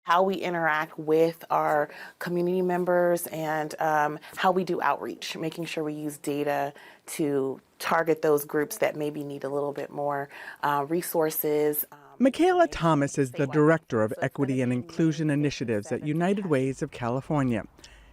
how we interact with our community members, and how we do outreach, making sure we use data to target those groups that maybe need a little bit more resources. Mikela Thomas is the Director of Equity and Inclusion Initiatives at United Ways of California.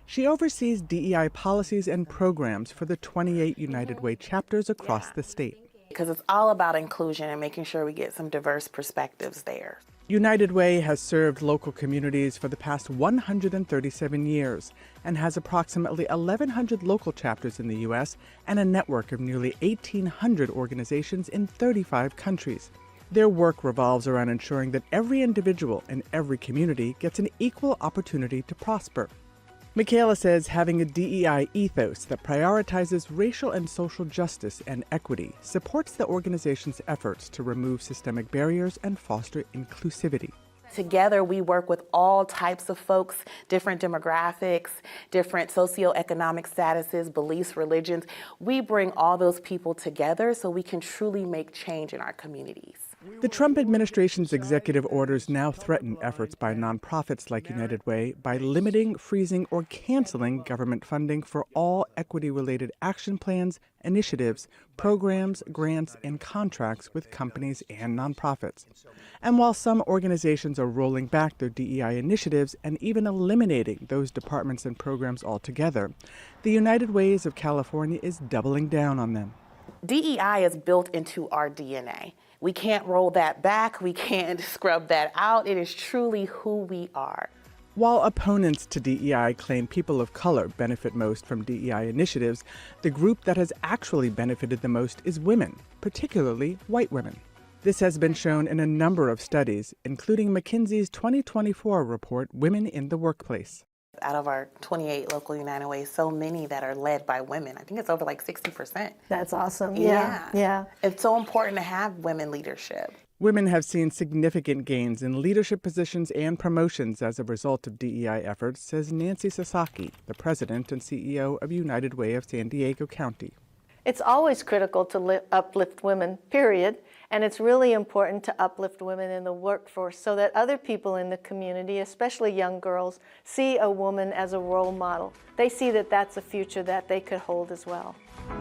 She oversees DEI policies and programs for the 28 United Way chapters across the state. Because it's all about inclusion and making sure we get some diverse perspectives there. United Way has served local communities for the past 137 years and has approximately 1,100 local chapters in the U.S. and a network of nearly 1,800 organizations in 35 countries. Their work revolves around ensuring that every individual in every community gets an equal opportunity to prosper. Mikela says having a DEI ethos that prioritizes racial and social justice and equity supports the organization's efforts to remove systemic barriers and foster inclusivity. Together, we work with all types of folks, different demographics, different socioeconomic statuses, beliefs, religions. We bring all those people together so we can truly make change in our communities. The Trump administration's executive orders now threaten efforts by nonprofits like United Way by limiting, freezing, or canceling government funding for all equity-related action plans, initiatives, programs, grants, and contracts with companies and nonprofits. And while some organizations are rolling back their DEI initiatives and even eliminating those departments and programs altogether, the United Ways of California is doubling down on them. DEI is built into our DNA. We can't roll that back. We can't scrub that out. It is truly who we are. While opponents to DEI claim people of color benefit most from DEI initiatives, the group that has actually benefited the most is women, particularly white women. This has been shown in a number of studies, including McKinsey's 2024 report, Women in the Workplace. Out of our 28 local United Ways, so many that are led by women. I think it's over like 60%. That's awesome. Yeah. It's so important to have women leadership. Women have seen significant gains in leadership positions and promotions as a result of DEI efforts, says Nancy Sasaki, the president and CEO of United Way of San Diego County. It's always critical to uplift women, period. And it's really important to uplift women in the workforce so that other people in the community, especially young girls, see a woman as a role model. They see that that's a future that they could hold as well.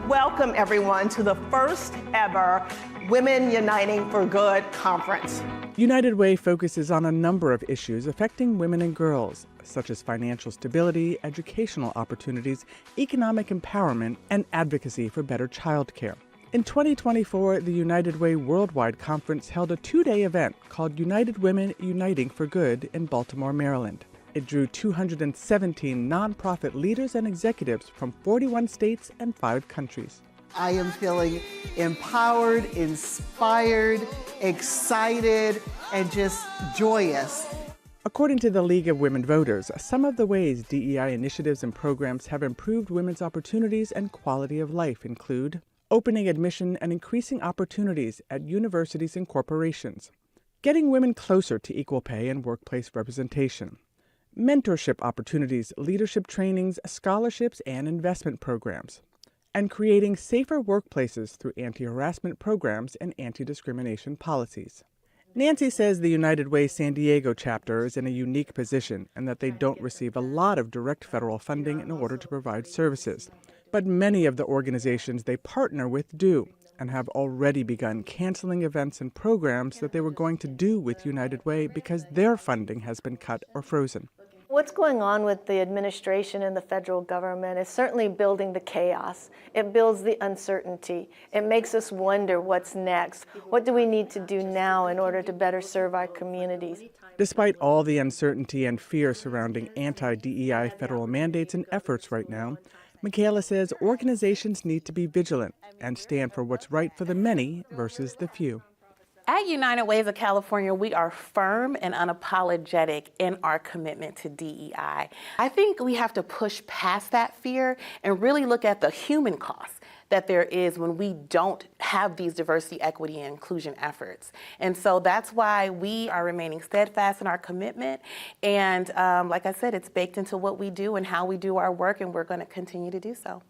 Welcome, everyone, to the first ever Women Uniting for Good conference. United Way focuses on a number of issues affecting women and girls, such as financial stability, educational opportunities, economic empowerment, and advocacy for better child care. In 2024, the United Way Worldwide Conference held a two-day event called United Women Uniting for Good in Baltimore, Maryland. It drew 217 nonprofit leaders and executives from 41 states and 5 countries. I am feeling empowered, inspired, excited, and just joyous. According to the League of Women Voters, some of the ways DEI initiatives and programs have improved women's opportunities and quality of life include opening admission and increasing opportunities at universities and corporations, getting women closer to equal pay and workplace representation, mentorship opportunities, leadership trainings, scholarships, and investment programs, and creating safer workplaces through anti-harassment programs and anti-discrimination policies. Nancy says the United Way San Diego chapter is in a unique position and that they don't receive a lot of direct federal funding in order to provide services. But many of the organizations they partner with do and have already begun canceling events and programs that they were going to do with United Way because their funding has been cut or frozen. What's going on with the administration and the federal government is certainly building the chaos. It builds the uncertainty. It makes us wonder what's next. What do we need to do now in order to better serve our communities? Despite all the uncertainty and fear surrounding anti-DEI federal mandates and efforts right now, Mikela says organizations need to be vigilant and stand for what's right for the many versus the few. At United Ways of California, we are firm and unapologetic in our commitment to DEI. I think we have to push past that fear and really look at the human cost that there is when we don't have these diversity, equity, and inclusion efforts. And so that's why we are remaining steadfast in our commitment. And like I said, it's baked into what we do and how we do our work, and we're going to continue to do so.